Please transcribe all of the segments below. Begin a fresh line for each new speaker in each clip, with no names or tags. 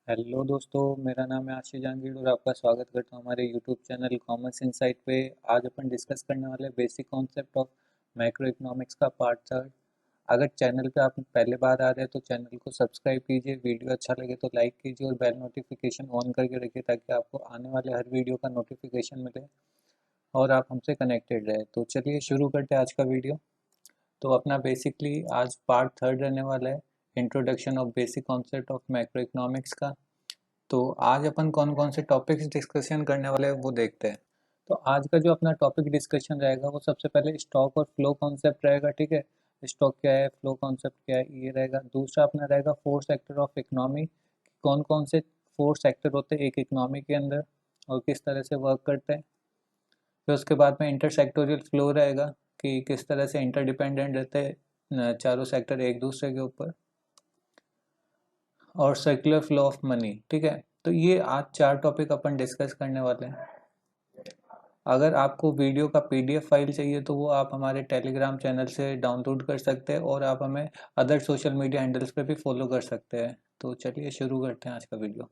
Hello दोस्तों, मेरा नाम है आशीष जहांगीर और आपका स्वागत करता हूँ हमारे यूट्यूब चैनल कॉमर्स इनसाइट पे। आज अपन डिस्कस करने वाले basic concept of macro economics का पार्ट थर्ड। अगर चैनल पे आप पहले बार आ रहे हैं तो चैनल को सब्सक्राइब कीजिए, वीडियो अच्छा लगे तो लाइक कीजिए और बेल नोटिफिकेशन ऑन करके रखिए ताकि आपको आने वाले हर वीडियो का नोटिफिकेशन मिले और आप हमसे कनेक्टेड रहे। तो चलिए शुरू करते हैं आज का वीडियो। तो अपना बेसिकली आज पार्ट थर्ड रहने वाला है, introduction of basic concept of macro economics का। तो आज अपन कौन कौन से टॉपिक्स डिस्कशन करने वाले हैं वो देखते हैं। तो आज का जो अपना टॉपिक डिस्कशन रहेगा वो सबसे पहले स्टॉक और फ्लो कॉन्सेप्ट रहेगा, ठीक है। स्टॉक क्या है, फ्लो कॉन्सेप्ट क्या है, ये रहेगा। दूसरा अपना रहेगा फोर सेक्टर ऑफ इकोनॉमी, कौन कौन से फोर सेक्टर होते हैं एक इकोनॉमी के अंदर और किस तरह से वर्क करते हैं। फिर उसके बाद में इंटरसेक्टोरियल फ्लो रहेगा कि किस तरह से इंटरडिपेंडेंट रहते हैं चारों सेक्टर एक दूसरे के ऊपर। और सर्कुलर फ्लो ऑफ मनी, ठीक है। तो ये आज चार टॉपिक अपन डिस्कस करने वाले हैं। अगर आपको वीडियो का पीडीएफ फाइल चाहिए तो वो आप हमारे टेलीग्राम चैनल से डाउनलोड कर सकते हैं और आप हमें अदर सोशल मीडिया हैंडल्स पे भी फॉलो कर सकते हैं। तो चलिए शुरू करते हैं आज का वीडियो।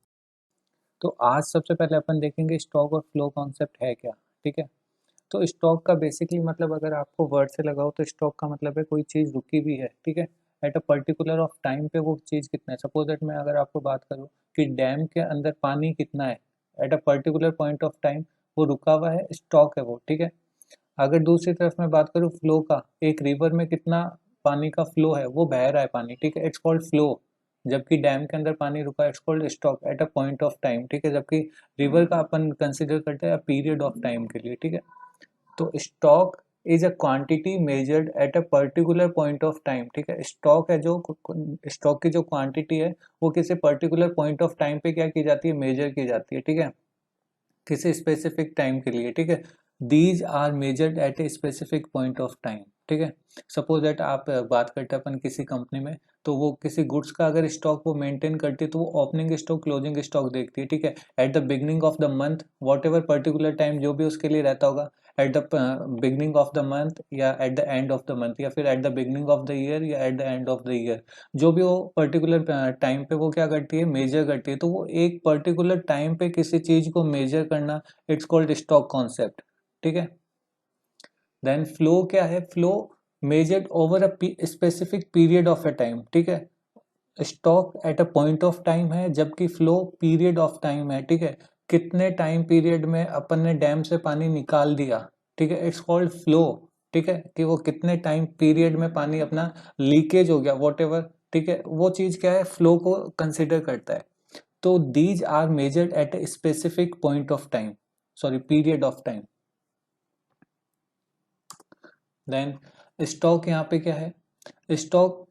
तो आज सबसे पहले अपन देखेंगे स्टॉक और फ्लो कॉन्सेप्ट है क्या, ठीक है। तो स्टॉक का बेसिकली मतलब अगर आपको वर्ड से लगाओ तो स्टॉक का मतलब है कोई चीज़ रुकी भी है, ठीक है। At a particular of time पे वो चीज़ कितना है। सपोज दैट मैं अगर आपको बात करूँ कि डैम के अंदर पानी कितना है, at a particular point of time वो रुका हुआ है, स्टॉक है वो, ठीक है। अगर दूसरी तरफ मैं बात करूँ फ्लो का, एक रिवर में कितना पानी का फ्लो है, वो बह रहा है पानी, ठीक है, इट्स कॉल्ड फ्लो। जबकि डैम के अंदर पानी रुका है, it's called stock at a point of time, ठीक है। जबकि रिवर का अपन कंसिडर करते हैं पीरियड ऑफ टाइम के लिए, ठीक है। तो stock is a quantity measured at a particular point of time, ठीक है। स्टॉक है जो स्टॉक की जो क्वांटिटी है वो किसी पर्टिकुलर पॉइंट ऑफ टाइम पे क्या की जाती है, मेजर की जाती है, ठीक है, किसी स्पेसिफिक टाइम के लिए, ठीक है। These are measured at a specific point of time, ठीक है। सपोज दैट आप बात करते हैं अपन किसी कंपनी में, तो वो किसी गुड्स का अगर स्टॉक वो मेंटेन करती है तो वो ओपनिंग स्टॉक क्लोजिंग स्टॉक देखती है, ठीक है। At the beginning of the month whatever particular time जो भी उसके लिए रहता होगा, at the beginning of the month या at the end of the month या फिर at the beginning of the year या at the end of the year, जो भी वो पर्टिकुलर टाइम पे वो क्या करती है, मेजर करती है। तो वो एक पर्टिकुलर टाइम पे किसी चीज को मेजर करना, इट्स कॉल्ड स्टॉक कॉन्सेप्ट, ठीक है। देन फ्लो क्या है, flow measured over a specific period of a time, ठीक है। Stock at a point of time है जबकि फ्लो पीरियड ऑफ टाइम है, ठीक है। कितने टाइम पीरियड में अपन ने डैम से पानी निकाल दिया, ठीक है, इट्स कॉल्ड फ्लो, ठीक है। कि वो कितने टाइम पीरियड में पानी अपना लीकेज हो गया वॉट एवर, ठीक है, वो चीज क्या है, फ्लो को कंसिडर करता है। तो these are measured at a specific point of time, sorry period of time. Then stock यहाँ पे क्या है, स्टॉक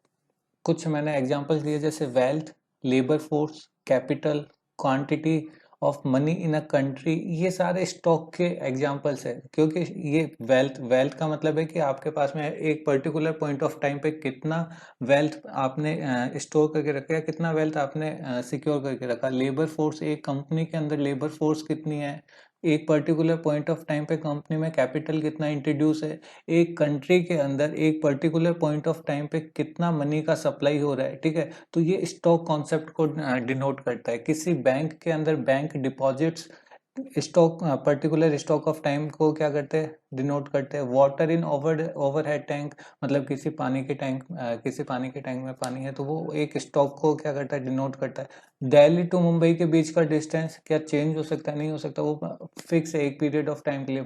कुछ मैंने एग्जांपल्स दिए जैसे wealth, labour force, capital, quantity of money in a country, ये सारे स्टॉक के एग्जांपल्स है। क्योंकि ये वेल्थ वेल्थ का मतलब है कि आपके पास में एक पर्टिकुलर पॉइंट ऑफ टाइम पे कितना वेल्थ आपने स्टोर करके रखा है, कितना वेल्थ आपने सिक्योर करके रखा। लेबर फोर्स, एक कंपनी के अंदर लेबर फोर्स कितनी है, एक पर्टिकुलर पॉइंट ऑफ टाइम पे कंपनी में कैपिटल कितना इंट्रोड्यूस है, एक कंट्री के अंदर एक पर्टिकुलर पॉइंट ऑफ टाइम पे कितना मनी का सप्लाई हो रहा है, ठीक है। तो ये स्टॉक कॉन्सेप्ट को डिनोट करता है। किसी बैंक के अंदर bank deposits stock, particular stock of time को क्या करते हैं, डिनोट करते हैं। वाटर इन ओवरहेड टैंक, मतलब किसी पानी के टैंक, किसी पानी के टैंक में पानी है तो वो एक स्टॉक को क्या करता है, डिनोट करता है। दिल्ली टू मुंबई के बीच का डिस्टेंस क्या चेंज हो सकता है, नहीं हो सकता, वो फिक्स है एक पीरियड ऑफ टाइम के लिए,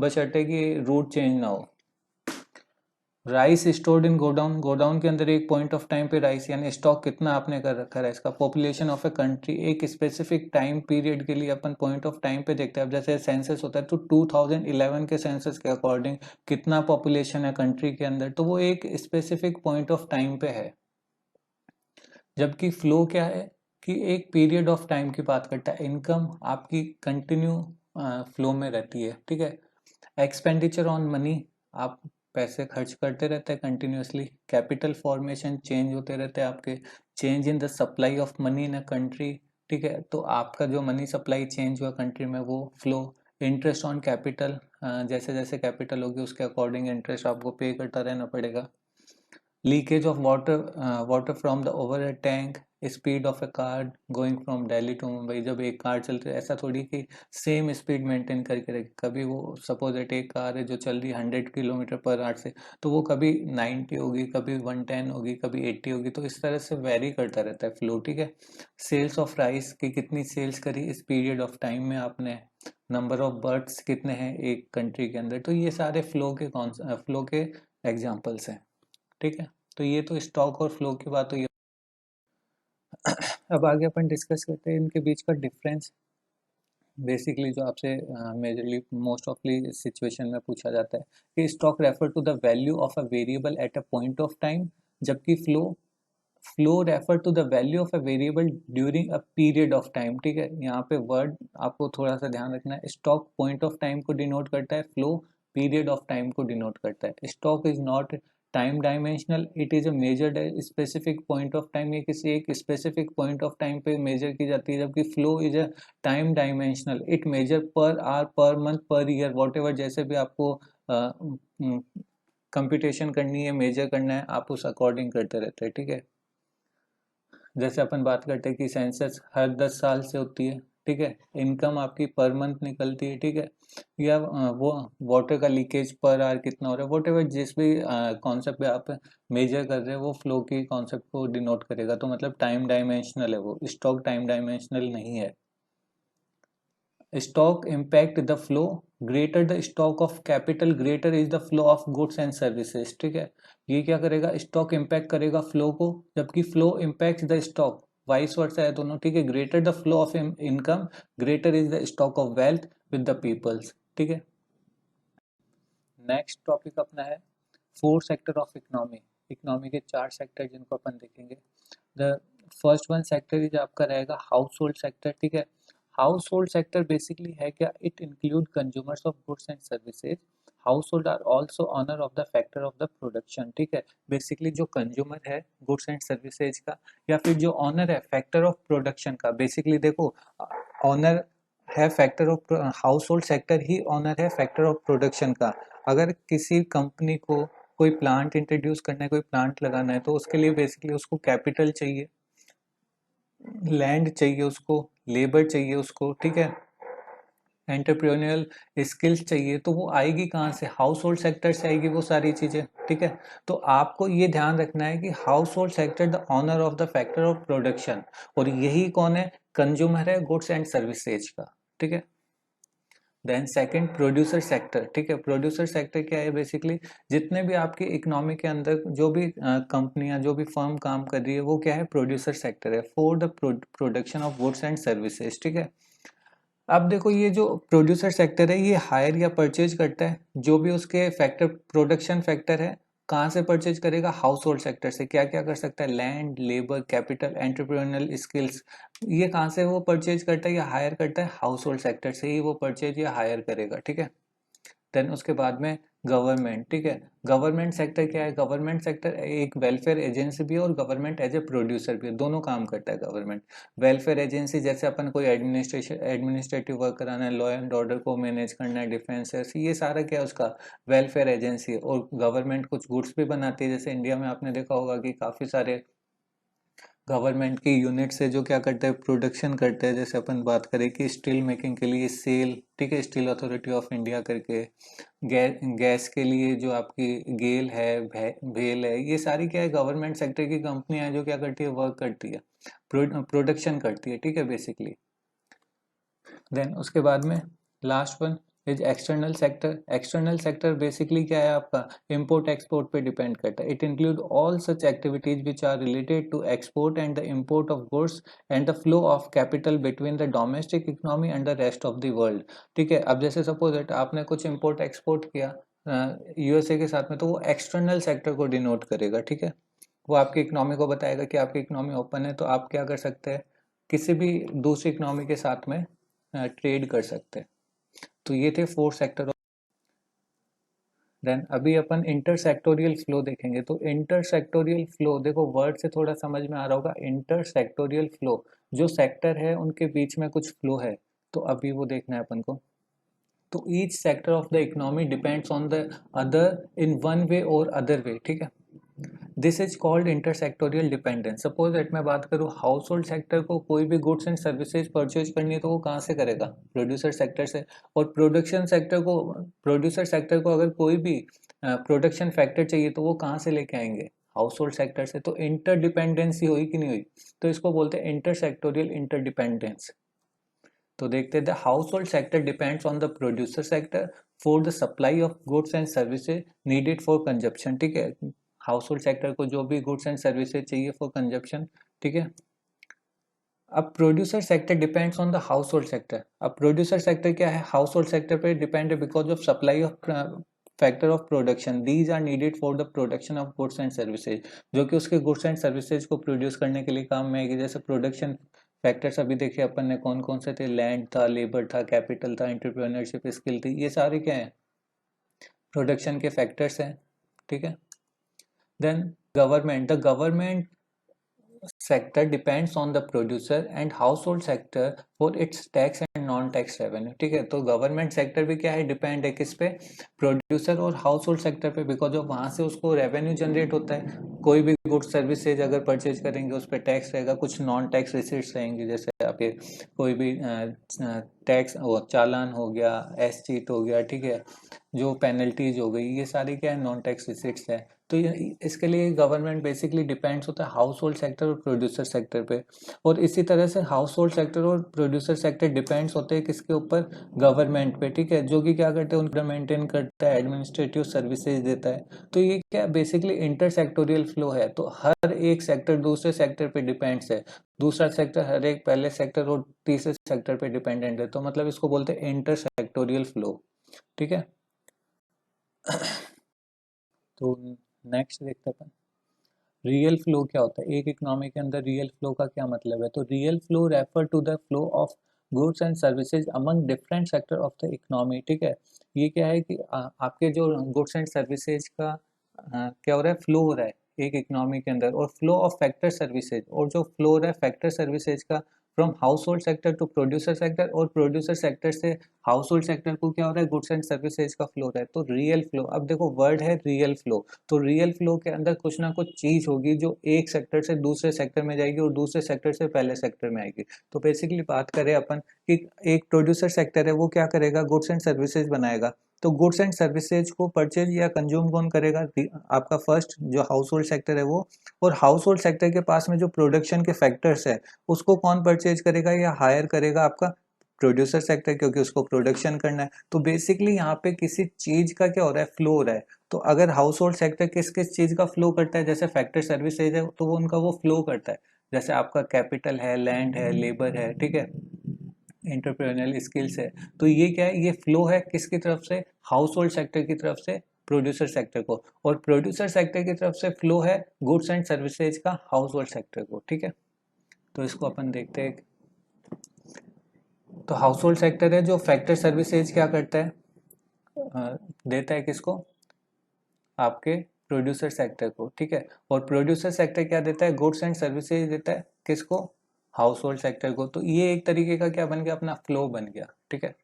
बशर्ते कि रूट चेंज ना हो। Rice stored in godown, godown के अंदर एक पॉइंट ऑफ टाइम पे राइस, यानी स्टॉक कितना आपने कर रखा है इसका। पॉपुलेशन ऑफ ए कंट्री, एक स्पेसिफिक टाइम पीरियड के लिए अपन पॉइंट ऑफ टाइम पे देखते हैं। अब जैसे सेंसस होता है तो 2011 के सेंसस के अकॉर्डिंग कितना पॉपुलेशन है कंट्री के अंदर, तो वो एक स्पेसिफिक पॉइंट ऑफ टाइम पे है। जबकि फ्लो क्या है कि एक पीरियड ऑफ टाइम की बात करता है। इनकम आपकी कंटिन्यू फ्लो में रहती है, ठीक है। एक्सपेंडिचर ऑन मनी, आप पैसे खर्च करते रहते हैं कंटिन्यूअसली। कैपिटल फॉर्मेशन, चेंज होते रहते हैं आपके। Change in the supply of money in a country, ठीक है, तो आपका जो मनी सप्लाई चेंज हुआ कंट्री में वो फ्लो। इंटरेस्ट ऑन कैपिटल, जैसे जैसे कैपिटल होगी उसके अकॉर्डिंग इंटरेस्ट आपको पे करता रहना पड़ेगा। Leakage of water from the overhead tank, speed of a car going from Delhi to Mumbai. जब एक कार चलती है ऐसा थोड़ी कि सेम स्पीड मेंटेन करके रखे, कभी वो सपोज एट एक कार है जो चल रही 100 km/h से, तो वो कभी 90 होगी, कभी 110 होगी, कभी 80 होगी, तो इस तरह से वेरी करता रहता है फ्लो, ठीक है। सेल्स ऑफ राइस की कितनी सेल्स करी इस पीरियड ऑफ टाइम में आपने, नंबर ऑफ बर्ड्स कितने हैं एक कंट्री के अंदर, तो ये सारे फ्लो के एग्जाम्पल्स हैं, ठीक है। तो ये तो स्टॉक और फ्लो की बात हुई। अब आगे अपन डिस्कस करते हैं इनके बीच का डिफरेंस। बेसिकली जो आपसे मेजरली मोस्ट ऑफली सिचुएशन में पूछा जाता है कि stock refer to the value of a variable at a point of time, जबकि flow refer to the value of a variable during a period of time, ठीक है। यहाँ पे वर्ड आपको थोड़ा सा ध्यान रखना है, स्टॉक पॉइंट ऑफ टाइम को डिनोट करता है, फ्लो पीरियड ऑफ टाइम को डिनोट करता है। Stock is not time dimensional, it is a measured specific point of time, ये किसी एक स्पेसिफिक पॉइंट ऑफ टाइम पे मेजर की जाती है, जबकि flow is a time dimensional, it measure per hour, per month, per year, whatever, जैसे भी आपको कंप्यूटेशन करनी है, मेजर करना है, आप उस अकॉर्डिंग करते रहते हैं, ठीक है। जैसे अपन बात करते हैं कि सेंसस हर 10 साल से होती है, ठीक है। इनकम आपकी पर मंथ निकलती है, ठीक है। या वो वाटर का लीकेज पर आवर कितना हो रहा है, वॉट एवर जिस भी कॉन्सेप्ट पे आप मेजर कर रहे हैं वो फ्लो की कॉन्सेप्ट को डिनोट करेगा, तो मतलब टाइम डायमेंशनल है वो, स्टॉक टाइम डायमेंशनल नहीं है। Stock impact the flow, greater the stock of capital greater is the flow of goods and services, ठीक है। ये क्या करेगा, स्टॉक इम्पैक्ट करेगा फ्लो को, जबकि flow impact the stock, vice versa है दोनों, ठीक है। Greater the flow of income, greater is the stock of wealth with the peoples, ठीक है। नेक्स्ट टॉपिक अपना है four sector of economy. Economy के चार सेक्टर जिनको अपन देखेंगे। The first one sector is आपका रहेगा हाउस होल्ड सेक्टर, ठीक है। हाउस होल्ड सेक्टर बेसिकली है क्या, it include consumers of goods and services, household are also owner of the factor of the production, ठीक है। बेसिकली जो consumer है गुड्स एंड सर्विसेज का, या फिर जो ऑनर है फैक्टर ऑफ प्रोडक्शन का, बेसिकली देखो ऑनर है factor of, household sector ही ऑनर है फैक्टर ऑफ प्रोडक्शन का। अगर किसी कंपनी को कोई प्लांट इंट्रोड्यूस करना है, कोई प्लांट लगाना है, तो उसके लिए बेसिकली उसको कैपिटल चाहिए, लैंड चाहिए उसको, लेबर चाहिए उसको, ठीक है, एंटरप्रेन्योरियल स्किल्स चाहिए, तो वो आएगी कहाँ से, हाउस होल्ड सेक्टर से आएगी वो सारी चीजें, ठीक है। तो आपको ये ध्यान रखना है कि household sector the owner of the factor of production, और यही कौन है, कंज्यूमर है गुड्स एंड सर्विसेज का, ठीक है। देन सेकंड प्रोड्यूसर सेक्टर, ठीक है। प्रोड्यूसर सेक्टर क्या है, बेसिकली जितने भी आपकी इकोनॉमी के अंदर जो भी कंपनियां, जो भी फर्म काम कर रही है, वो क्या है, प्रोड्यूसर सेक्टर है for the production of goods and services, ठीक है। अब देखो ये जो प्रोड्यूसर सेक्टर है ये हायर या परचेज करता है, जो भी उसके फैक्टर प्रोडक्शन फैक्टर है, कहाँ से परचेज करेगा, हाउस होल्ड सेक्टर से। क्या क्या कर सकता है, land, labour, capital, entrepreneurial skills, ये कहाँ से वो परचेज करता है या हायर करता है, हाउस होल्ड सेक्टर से ही वो परचेज या हायर करेगा, ठीक है। देन उसके बाद में गवर्नमेंट, ठीक है। गवर्नमेंट सेक्टर क्या है, गवर्नमेंट सेक्टर एक वेलफेयर एजेंसी भी है और गवर्नमेंट एज ए प्रोड्यूसर भी है, दोनों काम करता है गवर्नमेंट। वेलफेयर एजेंसी जैसे अपन कोई एडमिनिस्ट्रेटिव वर्क कराना है, लॉ एंड ऑर्डर को मैनेज करना है, डिफेंस है, ये सारा क्या है उसका वेलफेयर एजेंसी है। और गवर्नमेंट कुछ गुड्स भी बनाती है, जैसे इंडिया में आपने देखा होगा कि काफ़ी सारे गवर्नमेंट की यूनिट से जो क्या करते हैं, प्रोडक्शन करते हैं। जैसे अपन बात करें कि स्टील मेकिंग के लिए सेल, ठीक है, स्टील अथॉरिटी ऑफ इंडिया करके, गैस के लिए जो आपकी गेल है, भेल है, ये सारी क्या है, गवर्नमेंट सेक्टर की कंपनियां हैं जो क्या करती है, वर्क करती है, प्रोडक्शन करती है, ठीक है, बेसिकली। देन उसके बाद में last one is external sector. External sector basically क्या है आपका, इंपोर्ट एक्सपोर्ट पे डिपेंड करता है। It include all such activities which are related to export and the import of goods and the flow of capital between the domestic economy and the rest of the world, ठीक है। अब जैसे suppose it आपने कुछ import export किया USA के साथ में, तो वो एक्सटर्नल सेक्टर को डिनोट करेगा, ठीक है। वो आपकी इकोनॉमी को बताएगा कि आपकी इकोनॉमी ओपन है, तो आप क्या कर सकते हैं, किसी भी दूसरी इकोनॉमी के साथ में ट्रेड कर सकते हैं। तो ये थे फोर सेक्टर। देन अभी अपन इंटरसेक्टोरियल फ्लो देखेंगे। तो इंटरसेक्टोरियल फ्लो देखो, वर्ड से थोड़ा समझ में आ रहा होगा, इंटरसेक्टोरियल फ्लो, जो सेक्टर है उनके बीच में कुछ फ्लो है, तो अभी वो देखना है अपन को। तो each sector of the economy depends on the other in one way और अदर वे, ठीक है। This is called intersectorial dependence. Suppose that मैं बात करूँ हाउस होल्ड सेक्टर को कोई भी गुड्स एंड सर्विसेज परचेज करनी है तो वो कहाँ से करेगा, प्रोड्यूसर सेक्टर से। और प्रोड्यूसर सेक्टर को अगर कोई भी प्रोडक्शन फैक्टर चाहिए तो वो कहाँ से लेके आएंगे, हाउस होल्ड सेक्टर से। तो इंटरडिपेंडेंसी हुई कि नहीं हुई, तो इसको बोलते हैं इंटरसेक्टोरियल इंटरडिपेंडेंस। तो देखते हैं, the household sector depends on the producer sector for the supply of goods and services needed for consumption. ठीक है, हाउस होल्ड सेक्टर को जो भी गुड्स एंड सर्विसेज चाहिए फॉर कंजप्शन। ठीक है, अब producer sector depends on the household sector. अब प्रोड्यूसर सेक्टर क्या है, हाउस होल्ड सेक्टर पे डिपेंड है because of supply of factor of production, these are needed for the production of goods and services, जो कि उसके goods and services को produce करने के लिए काम में आएगी। जैसे प्रोडक्शन फैक्टर्स अभी देखिए अपन ने कौन कौन से थे, लैंड था, लेबर था, कैपिटल था, एंटरप्रेन्योरशिप स्किल थी, ये सारे क्या है, प्रोडक्शन के फैक्टर्स हैं। ठीक है, then the government sector depends on the producer and household sector for its tax and non tax revenue. ठीक है, तो गवर्नमेंट सेक्टर भी क्या है, डिपेंड है किस पे, प्रोड्यूसर और हाउस होल्ड सेक्टर पे, बिकॉज ऑफ वहां से उसको रेवेन्यू जनरेट होता है। कोई भी गुड्स सर्विसेज अगर परचेज करेंगे उस पर टैक्स रहेगा, कुछ नॉन टैक्स रिसीट्स रहेंगे, जैसे आपके कोई भी टैक्स चालान हो गया, एस चीट हो गया, ठीक है, जो पेनल्टीज हो गई, ये सारी क्या है, नॉन टैक्स रिसीट्स है। तो इसके लिए गवर्नमेंट बेसिकली डिपेंड्स होता है हाउस होल्ड सेक्टर और प्रोड्यूसर सेक्टर पे। और इसी तरह से हाउस होल्ड सेक्टर और प्रोड्यूसर सेक्टर डिपेंड्स होते हैं किसके ऊपर, गवर्नमेंट पे। ठीक है, जो कि क्या करते हैं, उनका मेंटेन करता है, एडमिनिस्ट्रेटिव सर्विसेज देता है। तो ये क्या बेसिकली इंटरसेक्टोरियल फ्लो है। तो हर एक सेक्टर दूसरे सेक्टर पे डिपेंड्स है, दूसरा सेक्टर हर एक पहले सेक्टर और तीसरे सेक्टर पे डिपेंडेंट है। तो मतलब इसको बोलते हैं इंटरसेक्टोरियल फ्लो। ठीक है, तो नेक्स्ट देखते हैं रियल फ्लो क्या होता है। एक इकोनॉमी के अंदर रियल फ्लो का क्या मतलब है, तो real flow refer to the flow of goods and services among different sector of the economy. ठीक है, ये क्या है कि आपके जो गुड्स एंड सर्विसेज का क्या हो रहा है, फ्लो हो रहा है एक इकोनॉमी के अंदर, और फ्लो ऑफ फैक्टर सर्विसेज, और जो फ्लो हो रहा है फैक्टर सर्विसेज का from household sector to producer sector, और प्रोड्यूसर सेक्टर से हाउस होल्ड सेक्टर को क्या हो रहा है, गुड्स एंड सर्विसेज का फ्लो हो रहा है। तो रियल फ्लो, अब देखो वर्ड है रियल फ्लो, तो रियल फ्लो के अंदर कुछ ना कुछ चीज होगी जो एक सेक्टर से दूसरे सेक्टर में जाएगी और दूसरे सेक्टर से पहले सेक्टर में आएगी। तो बेसिकली बात करें अपन कि एक प्रोड्यूसर सेक्टर है, वो क्या करेगा, गुड्स एंड सर्विसेज बनाएगा। तो गुड्स एंड सर्विसेज को परचेज या कंज्यूम कौन करेगा, आपका फर्स्ट जो हाउस होल्ड सेक्टर है वो। और हाउस होल्ड सेक्टर के पास में जो प्रोडक्शन के फैक्टर्स है उसको कौन परचेज करेगा या हायर करेगा, आपका प्रोड्यूसर सेक्टर, क्योंकि उसको प्रोडक्शन करना है। तो बेसिकली यहाँ पे किसी चीज का क्या हो रहा है, फ्लो हो रहा है। तो अगर हाउस होल्ड सेक्टर किस किस चीज का फ्लो करता है, जैसे फैक्टर सर्विसेज है तो वो उनका वो फ्लो करता है, जैसे आपका कैपिटल है, लैंड है, लेबर है, ठीक है, एंटरप्रेन्योरियल स्किल्स है। तो ये क्या है, ये फ्लो है किसकी तरफ से, हाउस होल्ड सेक्टर की तरफ से प्रोड्यूसर सेक्टर को, और प्रोड्यूसर सेक्टर की तरफ से फ्लो है गुड्स एंड सर्विसेज का हाउस होल्ड सेक्टर को। ठीक है, तो इसको अपन देखते हैं। तो हाउस होल्ड सेक्टर है जो फैक्टर सर्विसेज क्या करता है, देता है किसको, आपके प्रोड्यूसर सेक्टर को। ठीक है, और प्रोड्यूसर सेक्टर क्या देता है, गुड्स एंड सर्विसेज देता है किसको, हाउस होल्ड सेक्टर को। तो ये एक तरीके का क्या बन गया, अपना फ्लो बन गया। ठीक है,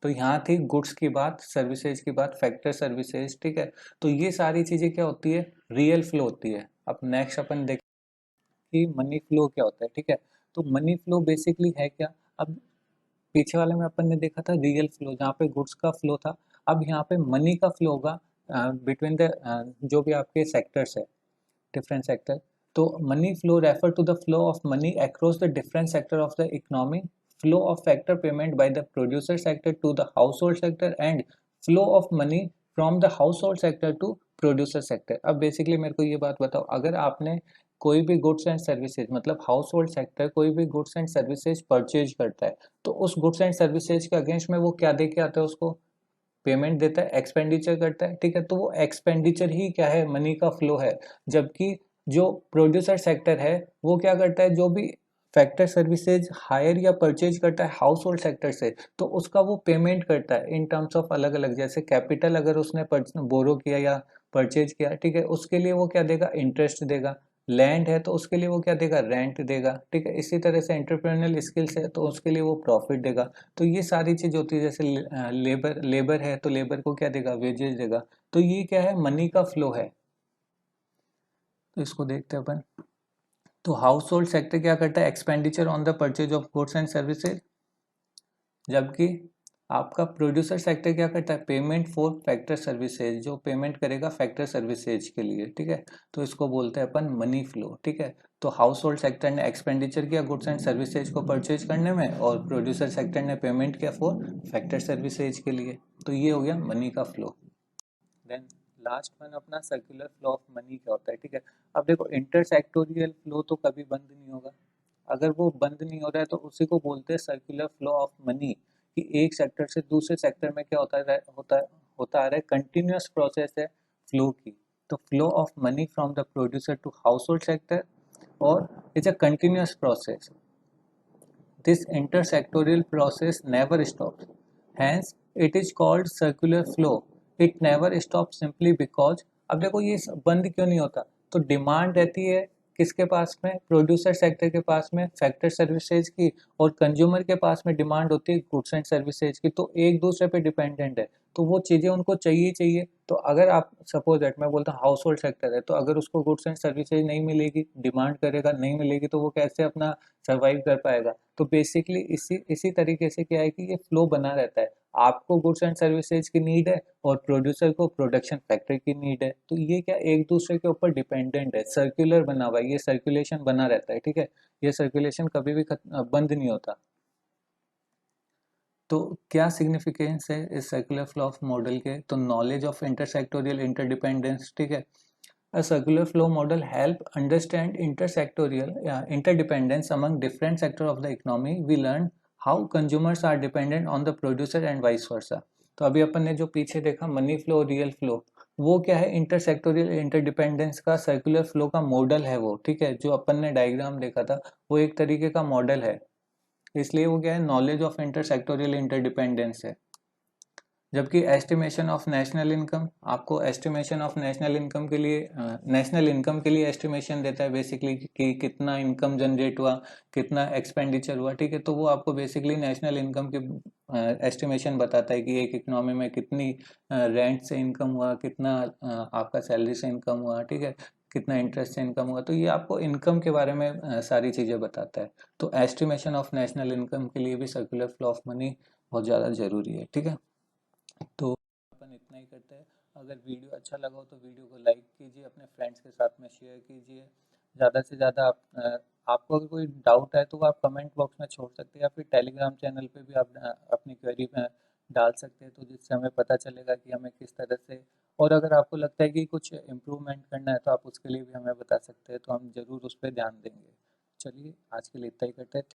तो यहाँ थी गुड्स की बात, सर्विसेज की बात, फैक्टर सर्विसेज। ठीक है, तो ये सारी चीजें क्या होती है, रियल फ्लो होती है। अब नेक्स्ट अपन देखें कि मनी फ्लो क्या होता है। ठीक है, तो मनी फ्लो बेसिकली है क्या, अब पीछे वाले में अपन ने देखा था रियल फ्लो जहाँ पे गुड्स का फ्लो था, अब यहाँ पे मनी का फ्लो होगा बिटवीन द जो भी आपके सेक्टर्स है, डिफरेंट सेक्टर। तो money flow refer to the flow of money across the different sector of the economy, flow of factor payment by the producer sector to the household sector, and flow of money from the household sector to producer sector. अब basically मेरे को ये बात बताओ, अगर आपने कोई भी गुड्स एंड सर्विसेज, मतलब हाउस होल्ड सेक्टर कोई भी गुड्स एंड सर्विसेज परचेज करता है, तो उस गुड्स एंड सर्विसेज के अगेंस्ट में वो क्या दे के आता है, उसको पेमेंट देता है, एक्सपेंडिचर करता है। ठीक है, तो वो एक्सपेंडिचर ही क्या है, मनी का फ्लो है। जबकि जो प्रोड्यूसर सेक्टर है वो क्या करता है, जो भी फैक्टर सर्विसेज हायर या परचेज करता है हाउस होल्ड सेक्टर से, तो उसका वो पेमेंट करता है इन टर्म्स ऑफ अलग अलग, जैसे कैपिटल अगर उसने बोरो किया या परचेज किया, ठीक है, उसके लिए वो क्या देगा, इंटरेस्ट देगा। लैंड है तो उसके लिए वो क्या देगा, रेंट देगा। ठीक है, इसी तरह से एंटरप्रेन्योरियल स्किल्स है तो उसके लिए वो प्रॉफिट देगा। तो ये सारी चीज होती है, जैसे लेबर है तो लेबर को क्या देगा, वेजेस देगा। तो ये क्या है, मनी का फ्लो है। तो इसको देखते हैं अपन। तो हाउस होल्ड सेक्टर क्या करता है, expenditure on the purchase of goods and services, जबकि आपका प्रोड्यूसर सेक्टर क्या करता है, पेमेंट फॉर फैक्टर सर्विसेज, जो पेमेंट करेगा फैक्टर सर्विसेज के लिए, ठीक है। तो इसको बोलते हैं अपन मनी फ्लो, ठीक है। तो हाउस होल्ड सेक्टर ने एक्सपेंडिचर किया गुड्स एंड सर्विसेज को परचेज करने में, और प्रोड्यूसर सेक्टर ने पेमेंट किया फॉर फैक्टर सर्विसेज के लिए। तो ये हो गया मनी का फ्लो। देन लास्ट वन अपना सर्कुलर फ्लो ऑफ मनी क्या होता है, ठीक है। अब देखो इंटरसेक्टोरियल फ्लो तो कभी बंद नहीं होगा, अगर वो बंद नहीं हो रहा है तो उसी को बोलते हैं सर्कुलर फ्लो ऑफ मनी, कि एक सेक्टर से दूसरे सेक्टर में क्या होता आ रहा है, कंटिन्यूअस प्रोसेस है फ्लो की। तो flow of money from the producer to household sector, और it's a continuous process. This intersectorial process never stops. Hence, it is called circular flow. It never stops simply because, अब देखो ये बंद क्यों नहीं होता, तो डिमांड रहती है किसके पास में, प्रोड्यूसर सेक्टर के पास में फैक्टर सर्विसेज की, और कंज्यूमर के पास में डिमांड होती है गुड्स एंड सर्विसेज की। तो एक दूसरे पे डिपेंडेंट है, तो वो चीज़ें उनको चाहिए चाहिए। तो अगर आप सपोज दैट मैं बोलता हूँ हाउस होल्ड सेक्टर है, तो अगर उसको गुड्स एंड सर्विसेज नहीं मिलेगी, डिमांड करेगा नहीं मिलेगी, तो वो कैसे अपना सर्वाइव कर पाएगा। तो बेसिकली इसी इसी तरीके से क्या है कि ये फ्लो बना रहता है, आपको गुड्स एंड सर्विसेज की नीड है और प्रोड्यूसर को प्रोडक्शन फैक्टर की नीड है, तो ये क्या एक दूसरे के ऊपर डिपेंडेंट है, सर्कुलर बना हुआ है, ये सर्कुलेशन बना रहता है, ठीक है। ये सर्कुलेशन कभी भी बंद नहीं होता। तो क्या सिग्निफिकेंस है इस सर्कुलर फ्लो ऑफ मॉडल के, तो नॉलेज ऑफ इंटरसेक्टोरियल इंटरडिपेंडेंस, ठीक है। A circular flow model help understand intersectorial interdependence among different sectors of the economy. We learn how consumers are dependent on the producer and vice versa. तो अभी अपन ने जो पीछे देखा मनी फ्लो रियल फ्लो, वो क्या है, इंटरसेक्टोरियल इंटरडिपेंडेंस का सर्कुलर फ्लो का मॉडल है वो, ठीक है। जो अपन ने डायग्राम देखा था वो एक तरीके का मॉडल है, इसलिए वो क्या है, नॉलेज ऑफ इंटरसेक्टोरियल इंटरडिपेंडेंस है। जबकि एस्टिमेशन ऑफ नेशनल इनकम, आपको एस्टिमेशन ऑफ नेशनल इनकम के लिए नेशनल इनकम के लिए एस्टिमेशन देता है बेसिकली, कि कितना इनकम जनरेट हुआ, कितना एक्सपेंडिचर हुआ, ठीक है। तो वो आपको बेसिकली नेशनल इनकम के एस्टिमेशन बताता है कि एक इकोनॉमी में कितनी रेंट से इनकम हुआ, कितना आपका सैलरी से इनकम हुआ, ठीक है, कितना इंटरेस्ट से इनकम हुआ। तो ये आपको इनकम के बारे में सारी चीज़ें बताता है। तो एस्टिमेशन ऑफ नेशनल इनकम के लिए भी सर्कुलर फ्लो ऑफ मनी बहुत ज़्यादा ज़रूरी है, ठीक है। तो अपन इतना ही करते हैं। अगर वीडियो अच्छा लगा हो तो वीडियो को लाइक कीजिए, अपने फ्रेंड्स के साथ में शेयर कीजिए। ज़्यादा से ज़्यादा आपको अगर कोई डाउट है तो वो आप कमेंट बॉक्स में छोड़ सकते हैं, या फिर टेलीग्राम चैनल पे भी आप अपनी क्वेरी में डाल सकते हैं, तो जिससे हमें पता चलेगा कि हमें किस तरह से, और अगर आपको लगता है कि कुछ इम्प्रूवमेंट करना है तो आप उसके लिए भी हमें बता सकते हैं, तो हम ज़रूर उस पर ध्यान देंगे। चलिए आज के लिए इतना ही करते हैं।